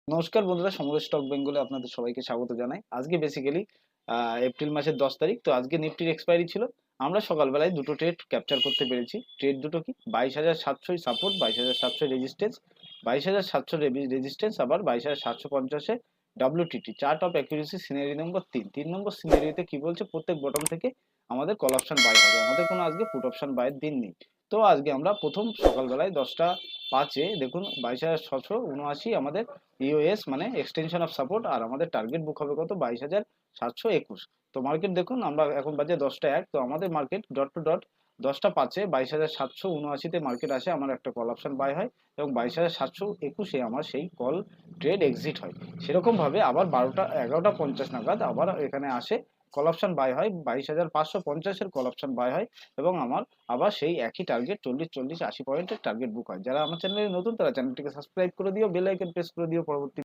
নমস্কার বন্ধুরা, সমরেশ স্টক বেঙ্গলে আপনাদের সবাইকে স্বাগত জানাই। আজকে বেসিক্যালি এপ্রিল মাসের 10 তারিখ। তো আজকে নিফটির এক্সপায়ারি ছিল। আমরা সকালবেলায় দুটো ট্রেড ক্যাপচার করতে পেরেছি। ট্রেড দুটো কি, 22,700 সাপোর্ট, 22,700 রেজিস্ট্যান্স, 22,700 রেজিস্ট্যান্স, আবার 22,750 WTT। Chart of accuracy scenario number 3 number সিনারিতে কি বলছে, প্রত্যেক বটম থেকে আমাদের কল অপশন বাই হবে। আমাদের কোনো আজকে পুট অপশন বাইয়ের দিন নেই। তো আজকে আমরা প্রথম সকালবেলায় 10টা 5-এ দেখুন 22,679 আমাদের ইউএস মানে এক্সটেনশন অফ সাপোর্ট, আর আমাদের টার্গেট বুক হবে কত, 22,721। তো মার্কেট দেখুন, আমরা এখন বাজে 10টা 1। তো আমাদের মার্কেট ডট টু ডট 10টা 5-এ 22,779-তে মার্কেট আসে, আমার একটা কল অপশন বাই হয় এবং 22,721-এ আমার সেই কল ট্রেড এক্সিট হয়। সেরকম ভাবে আবার 11টা 50 নাগাদ আবার এখানে আসে, কল অপশন বাই হয়, 22,550-এর কল অপশন বাই হয় এবং আমার আবার সেই একই টার্গেট 40-40-80 পয়েন্টের টার্গেট বুক হয়। যারা আমার চ্যানেলে নতুন তারা চ্যানেলটিকে সাবস্ক্রাইব করে দিও, বেল আইকন প্রেস করে দিও পরবর্তী